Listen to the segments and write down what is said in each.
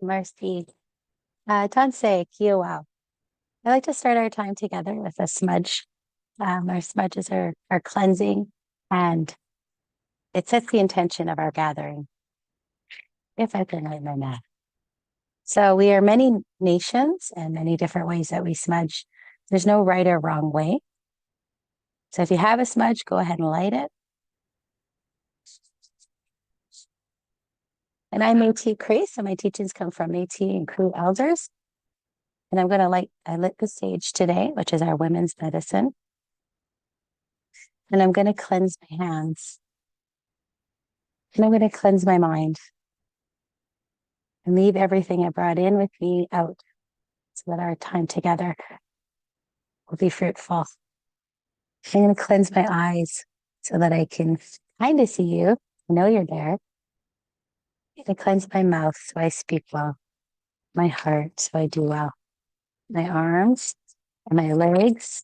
Merci. Tanse, kia wow. I like to start our time together with a smudge. Our smudges are cleansing, and it sets the intention of our gathering, if I can write my math. So we are many nations and many different ways that we smudge. There's no right or wrong way. So if you have a smudge, go ahead and light it. And I'm Métis Cree, so my teachings come from Métis and Crew elders. And I lit the sage today, which is our women's medicine. And I'm going to cleanse my hands. And I'm going to cleanse my mind and leave everything I brought in with me out so that our time together will be fruitful. I'm going to cleanse my eyes so that I can kind of see you. I know you're there. I'm going to cleanse my mouth so I speak well, my heart so I do well, my arms and my legs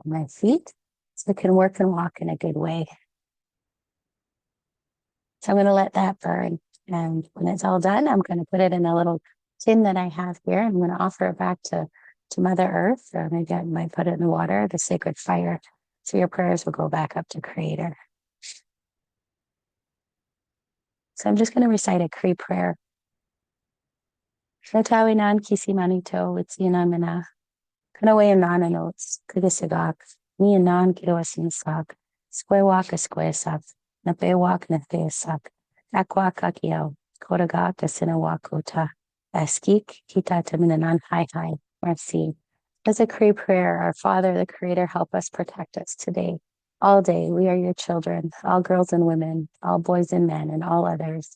and my feet so I can work and walk in a good way. So I'm going to let that burn. And when it's all done, I'm going to put it in a little tin that I have here. I'm going to offer it back to Mother Earth, or maybe I might put it in the water, the sacred fire. So your prayers will go back up to Creator. So I'm just going to recite a Cree prayer. Shatawinan kisimanito witsinamina. Kanaway nana notes, kudisigak, ni anan kidoasinsak, squawak a squaresak, napewak nathesak, aquakakiao, kodagat a sinawakota, askik kita taminanan hi. Merci. As a Cree prayer, our Father, the Creator, help us, protect us today. All day, we are your children, all girls and women, all boys and men, and all others,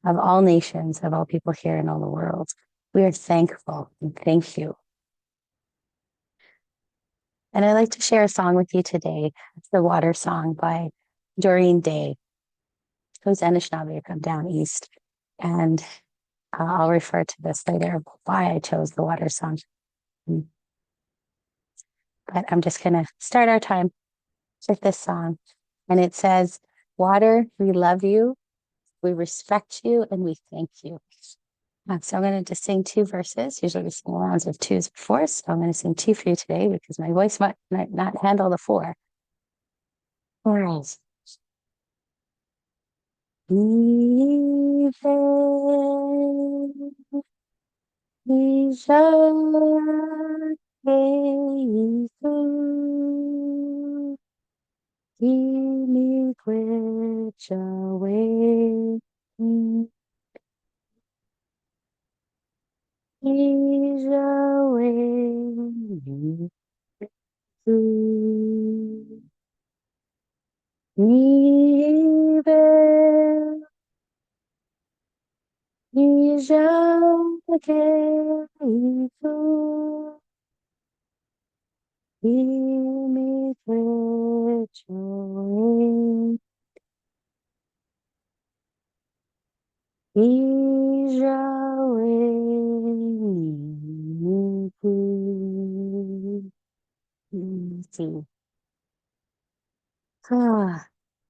of all nations, of all people here in all the world. We are thankful and thank you. And I'd like to share a song with you today. It's the Water Song by Doreen Day, who's Anishinaabe from down east. And I'll refer to this later, why I chose the Water Song. But I'm just going to start our time with this song. And it says, water, we love you, we respect you, and we thank you. So I'm going to just sing two verses. Usually we sing rounds of twos or fours. So I'm going to sing two for you today because my voice might not handle the four. All right.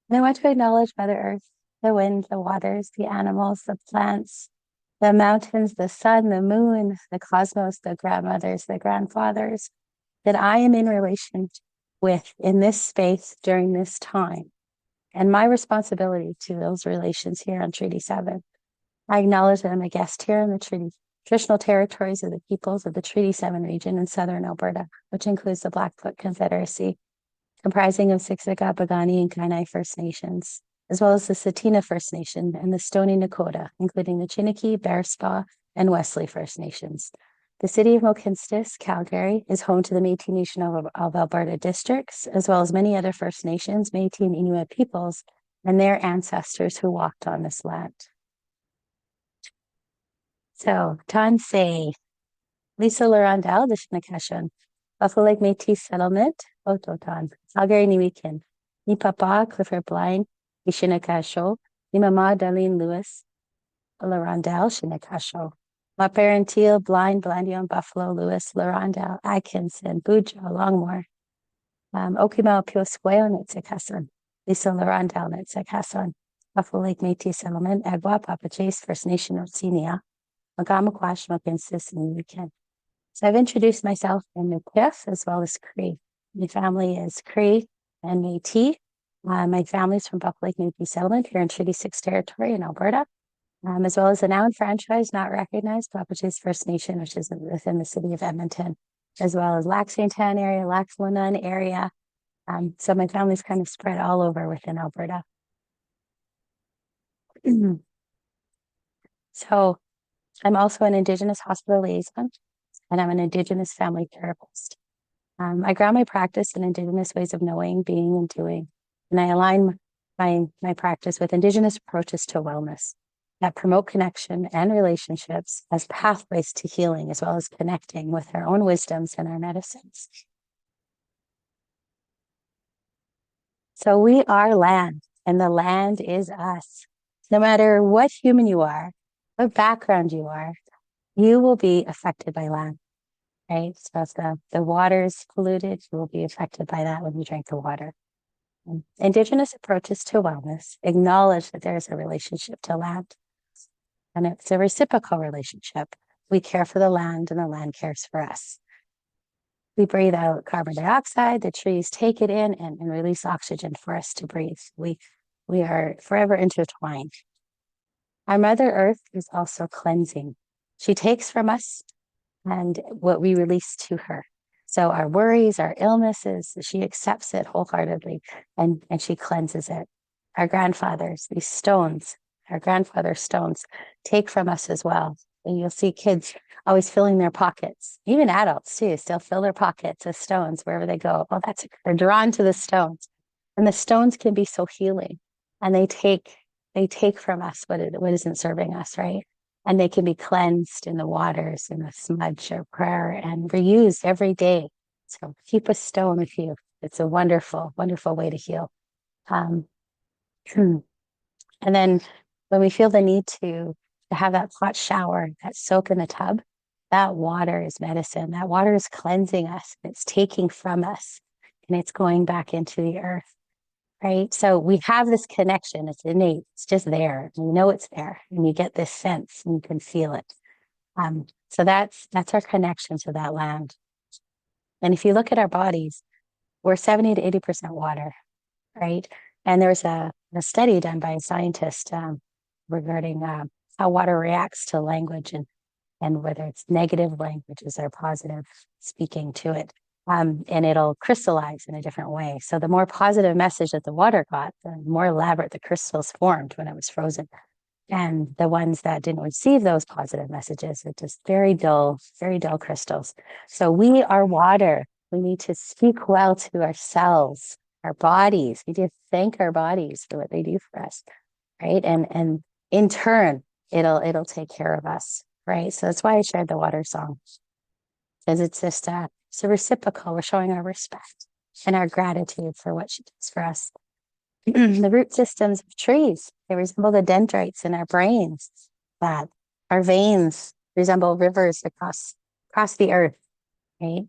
And I want to acknowledge Mother Earth, the wind, the waters, the animals, the plants, the mountains, the sun, the moon, the cosmos, the grandmothers, the grandfathers that I am in relation with in this space during this time, and my responsibility to those relations here on Treaty 7. I acknowledge that I'm a guest here in the traditional territories of the peoples of the Treaty 7 region in southern Alberta, which includes the Blackfoot Confederacy, comprising of Siksika, Piikani, and Kainai First Nations, as well as the Tsuut'ina First Nation and the Stoney Nakoda, including the Chiniki, Bearspaw, and Wesley First Nations. The city of Mohkinstsis, Calgary, is home to the Métis Nation of Alberta districts, as well as many other First Nations, Métis and Inuit peoples, and their ancestors who walked on this land. So, Tansei, Lisa Lorandel, the Shinakashon, Buffalo Lake Métis Settlement, Ototan, Calgary Niwikin, Ni Papa, Clifford Blind, Shinakasho, Ni Mama, Darlene Lewis, Lorandel, Shinakasho, Ma Parentil, Blind, Blandion, Buffalo, Lewis, Lorandel, Atkinson, Bujo, Longmore, Okimau, Piosqueo, Netsikason, Lisa Lorandel, Netsikason, Buffalo Lake Métis Settlement, Agua, Papa Chase, First Nation of Senia, Magamagwash Makinsisnikan. So I've introduced myself in the Pif as well as Cree. My family is Cree and Métis. My family's from Buck Lake Métis Settlement here in Treaty 6 Territory in Alberta, as well as the now enfranchised, not recognized Wapachees First Nation, which is within the city of Edmonton, as well as Lac St. Anne area, Lac Lanun area. So my family's kind of spread all over within Alberta. So I'm also an Indigenous hospital liaison, and I'm an Indigenous family therapist. I ground my practice in Indigenous ways of knowing, being, and doing, and I align my practice with Indigenous approaches to wellness that promote connection and relationships as pathways to healing, as well as connecting with our own wisdoms and our medicines. So we are land, and the land is us. No matter what human you are, what background you are, you will be affected by land, right? So if the water is polluted, you will be affected by that when you drink the water. Indigenous approaches to wellness acknowledge that there is a relationship to land, and it's a reciprocal relationship. We care for the land, and the land cares for us. We breathe out carbon dioxide, the trees take it in and release oxygen for us to breathe. We are forever intertwined. Our Mother Earth is also cleansing. She takes from us and what we release to her. So our worries, our illnesses, she accepts it wholeheartedly and she cleanses it. Our grandfathers, these stones, our grandfather's stones, take from us as well. And you'll see kids always filling their pockets. Even adults too, still fill their pockets with stones wherever they go. Oh, they're drawn to the stones. And the stones can be so healing. And they take from us what isn't serving us, right? And they can be cleansed in the waters, in a smudge or prayer, and reused every day. So keep a stone with you. It's a wonderful, wonderful way to heal. And then when we feel the need to have that hot shower, that soak in the tub, that water is medicine. That water is cleansing us. It's taking from us, and it's going back into the earth. Right. So we have this connection. It's innate. It's just there. You know it's there. And you get this sense and you can feel it. So that's our connection to that land. And if you look at our bodies, we're 70 to 80% water, right? And there's a study done by a scientist regarding how water reacts to language and whether it's negative languages or positive speaking to it. And it'll crystallize in a different way. So the more positive message that the water got, the more elaborate the crystals formed when it was frozen. And the ones that didn't receive those positive messages are just very dull crystals. So we are water. We need to speak well to ourselves, our bodies. We need to thank our bodies for what they do for us, right? And in turn, it'll take care of us, right? So that's why I shared the water song, because it's just it's a reciprocal. We're showing our respect and our gratitude for what she does for us. The root systems of trees, they resemble the dendrites in our brains, that our veins resemble rivers across the earth, right?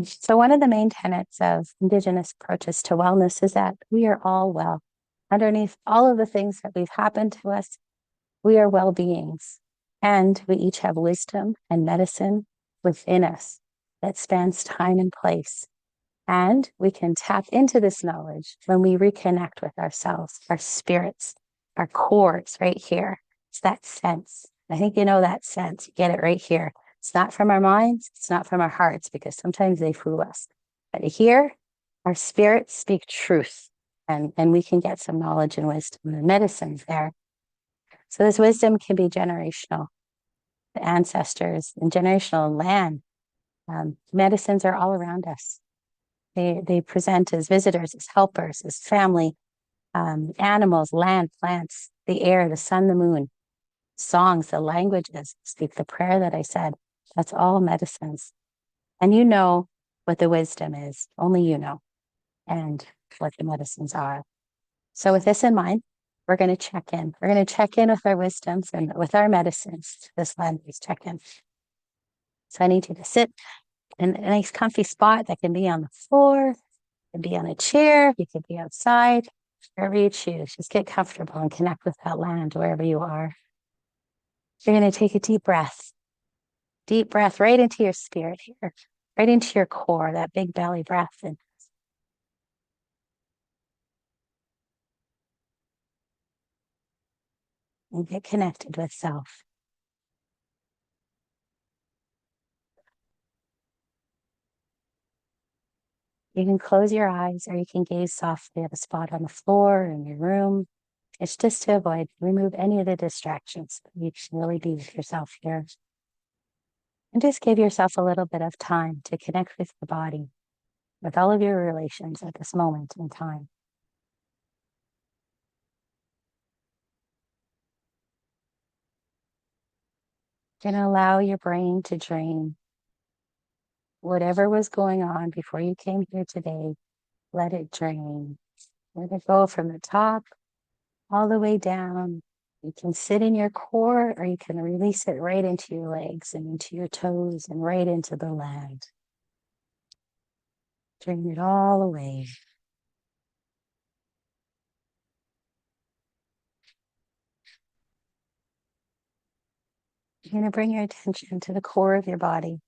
So one of the main tenets of Indigenous approaches to wellness is that we are all well. Underneath all of the things that we've happened to us, we are well beings, and we each have wisdom and medicine within us that spans time and place. And we can tap into this knowledge when we reconnect with ourselves, our spirits, our cores right here. It's that sense. I think you know that sense. You get it right here. It's not from our minds. It's not from our hearts, because sometimes they fool us. But here, our spirits speak truth, and we can get some knowledge and wisdom and medicines there. So this wisdom can be generational. The ancestors and generational land. Medicines are all around us. They present as visitors, as helpers, as family, animals, land, plants, the air, the sun, the moon, songs, the languages, speak the prayer that I said. That's all medicines. And you know what the wisdom is. Only you know. And what the medicines are. So with this in mind, we're going to check in. We're going to check in with our wisdoms and with our medicines. This land-based check-in. So I need you to sit in a nice comfy spot that can be on the floor, it can be on a chair, you could be outside, wherever you choose. Just get comfortable and connect with that land wherever you are. You're going to take a deep breath right into your spirit here, right into your core, that big belly breath. And get connected with self. You can close your eyes or you can gaze softly at a spot on the floor in your room. It's just to remove any of the distractions. You can really be with yourself here. And just give yourself a little bit of time to connect with the body, with all of your relations at this moment in time. You're going to allow your brain to drain whatever was going on before you came here today. Let it drain. Let it go from the top all the way down. You can sit in your core or you can release it right into your legs and into your toes and right into the land. Drain it all away. You're going to bring your attention to the core of your body,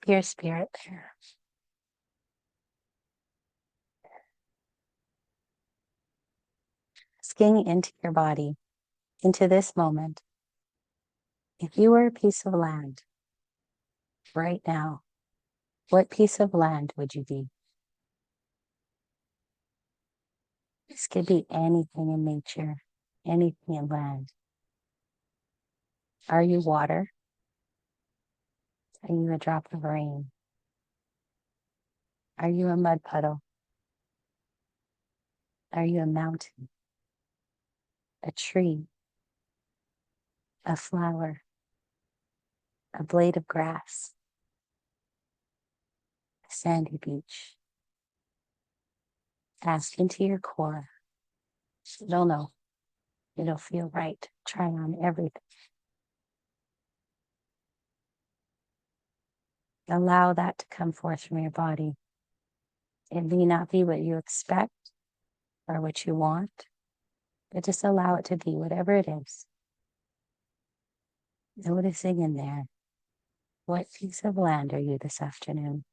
to your spirit there. Asking into your body, into this moment. If you were a piece of land right now, what piece of land would you be? This could be anything in nature, anything in land. Are you water? Are you a drop of rain? Are you a mud puddle? Are you a mountain? A tree? A flower? A blade of grass? A sandy beach? Ask into your core. You'll know. It'll feel right. Try on everything. Allow that to come forth from your body. It may not be what you expect or what you want, but just allow it to be whatever it is. Noticing in there, what piece of land are you this afternoon?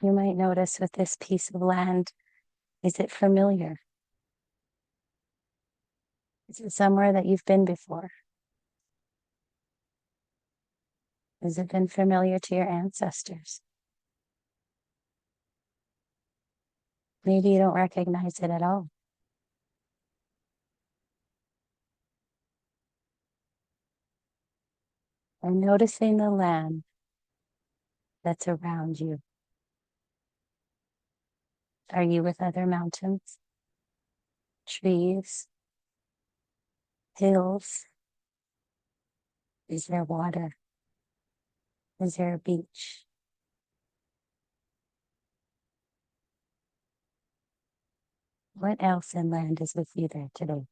You might notice with this piece of land, is it familiar? Is it somewhere that you've been before? Has it been familiar to your ancestors? Maybe you don't recognize it at all. And noticing the land that's around you. Are you with other mountains, trees, hills? Is there water? Is there a beach? What else in land is with you there today?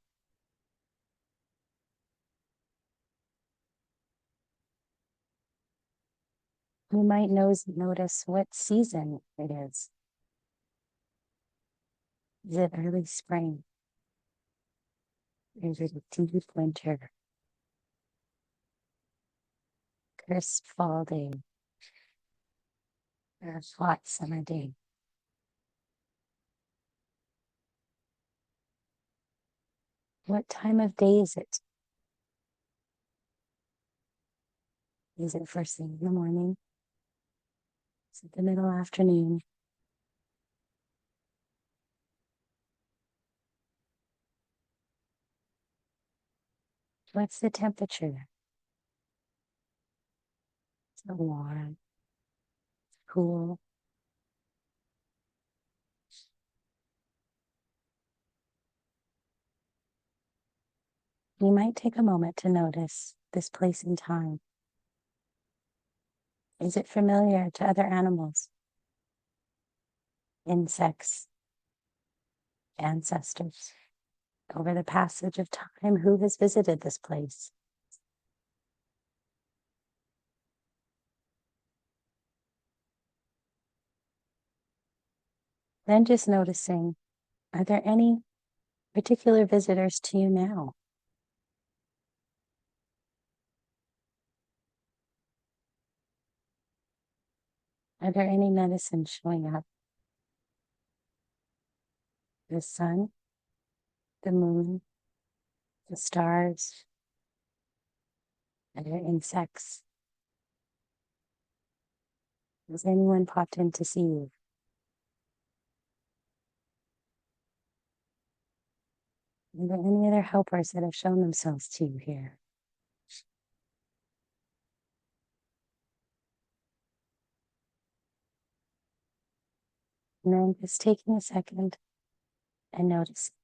You might notice what season it is. Is it early spring? Is it a deep winter? Crisp fall day? Or a hot summer day? What time of day is it? Is it first thing in the morning? Is it the middle afternoon? What's the temperature? Is it warm? Cool? You might take a moment to notice this place in time. Is it familiar to other animals, insects, ancestors? Over the passage of time, who has visited this place? Then just noticing, are there any particular visitors to you now? Are there any medicines showing up? The sun, the moon, the stars, are there insects? Has anyone popped in to see you? Are there any other helpers that have shown themselves to you here? And then just taking a second and noticing,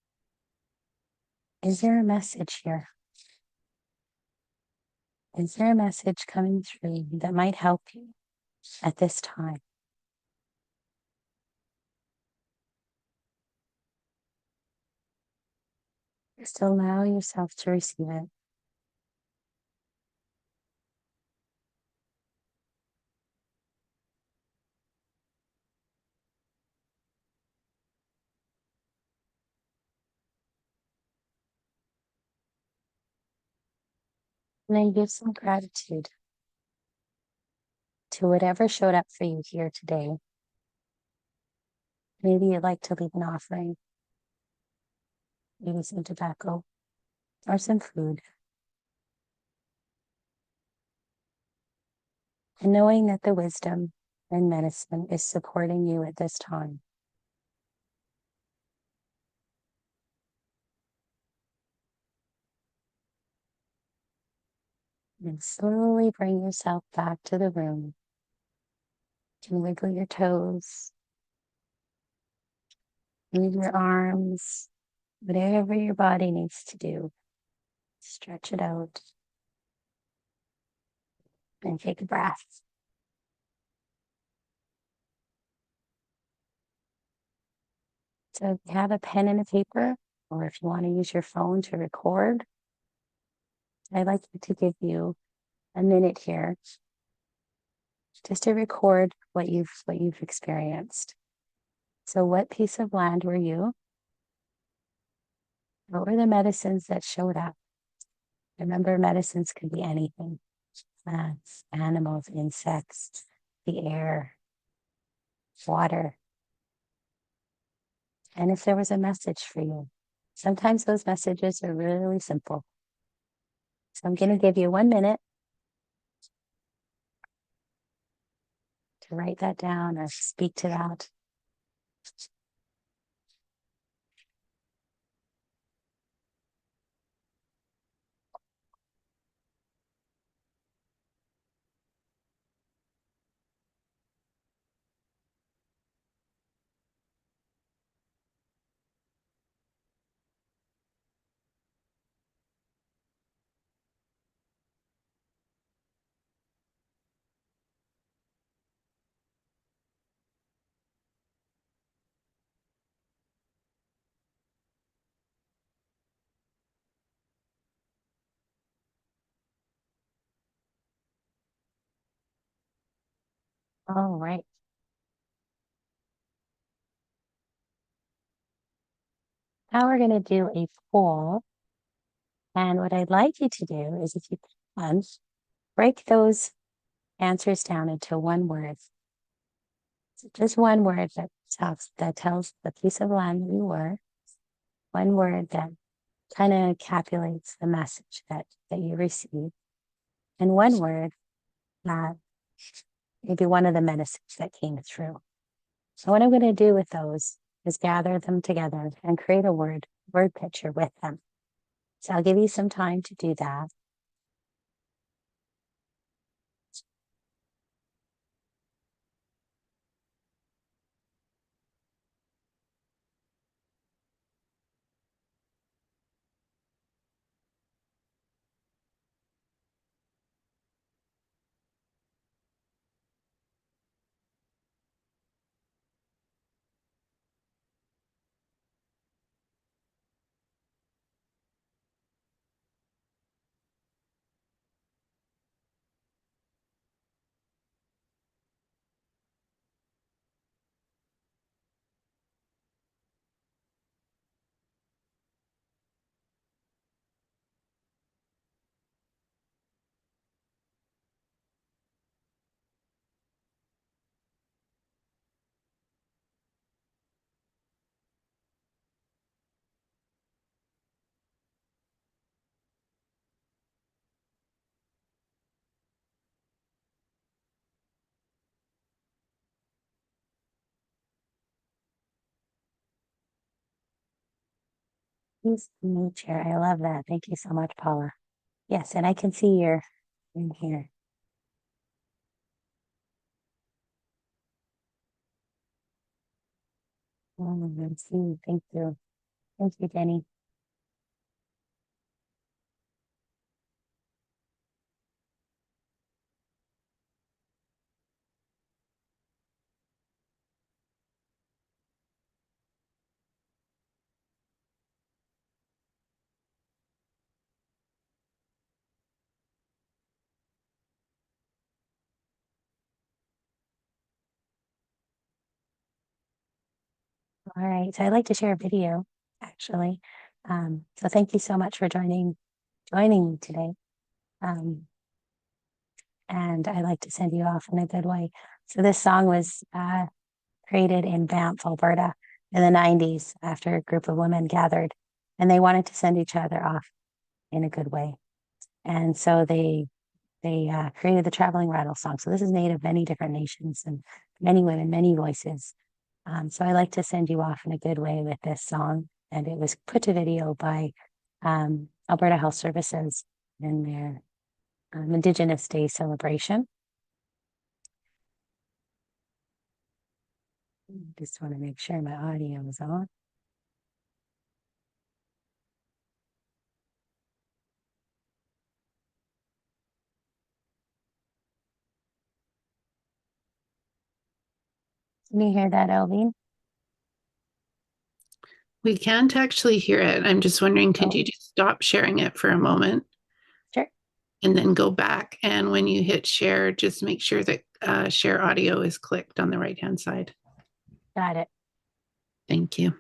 is there a message here? Is there a message coming through that might help you at this time? Just allow yourself to receive it. And then give some gratitude to whatever showed up for you here today. Maybe you'd like to leave an offering, maybe some tobacco or some food. And knowing that the wisdom and medicine is supporting you at this time. And slowly bring yourself back to the room. You can wiggle your toes, move your arms, whatever your body needs to do. Stretch it out and take a breath. So if you have a pen and a paper, or if you want to use your phone to record, I'd like to give you a minute here just to record what you've experienced. So what piece of land were you? What were the medicines that showed up? Remember, medicines could be anything. Plants, animals, insects, the air, water. And if there was a message for you, sometimes those messages are really simple. So I'm going to give you 1 minute to write that down or speak to that. All right. Now we're going to do a poll. And what I'd like you to do is, if you can, break those answers down into one word. So just one word that tells the piece of land that you were. One word that kind of encapsulates the message that you received. And one word that maybe one of the medicines that came through. So what I'm going to do with those is gather them together and create a word picture with them. So I'll give you some time to do that. Please me chair. I love that. Thank you so much, Paula. Yes, and I can see you're in here. Let's see. Thank you. Thank you, Jenny. All right. So I'd like to share a video, actually. So thank you so much for joining me today. And I'd like to send you off in a good way. So this song was created in Banff, Alberta in the 90s after a group of women gathered and they wanted to send each other off in a good way. And so they created the traveling rattle song. So this is made of many different nations and many women, many voices. So I like to send you off in a good way with this song. And it was put to video by Alberta Health Services in their Indigenous Day celebration. Just want to make sure my audio is on. Can you hear that, Elvine? We can't actually hear it. I'm just wondering, could you just stop sharing it for a moment? Sure. And then go back. And when you hit share, just make sure that share audio is clicked on the right-hand side. Got it. Thank you.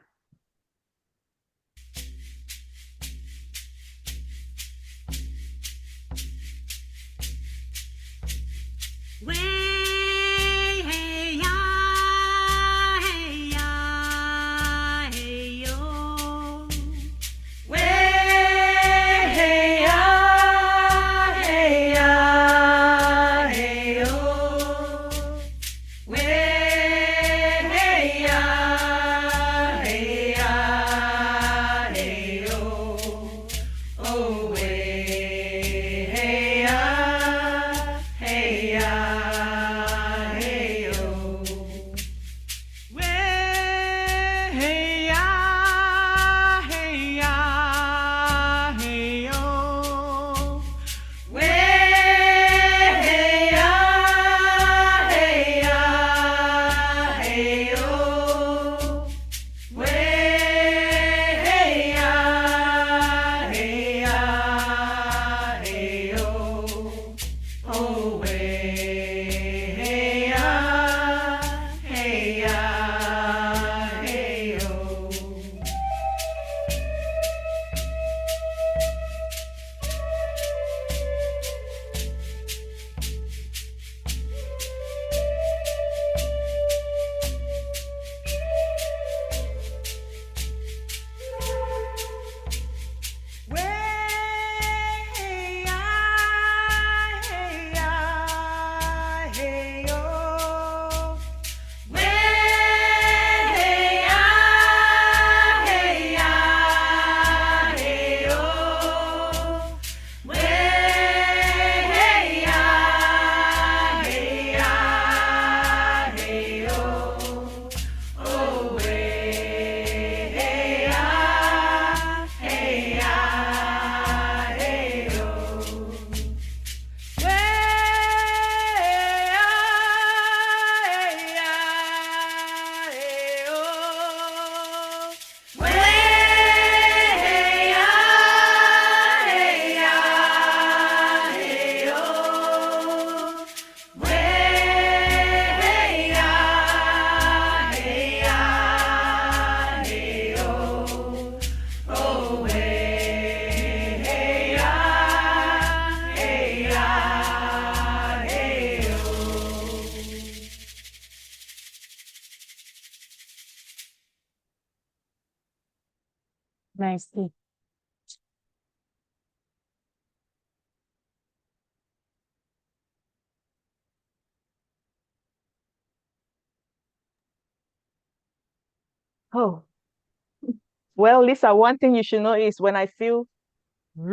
Merci. Oh, Well, Lisa, one thing you should know is when I feel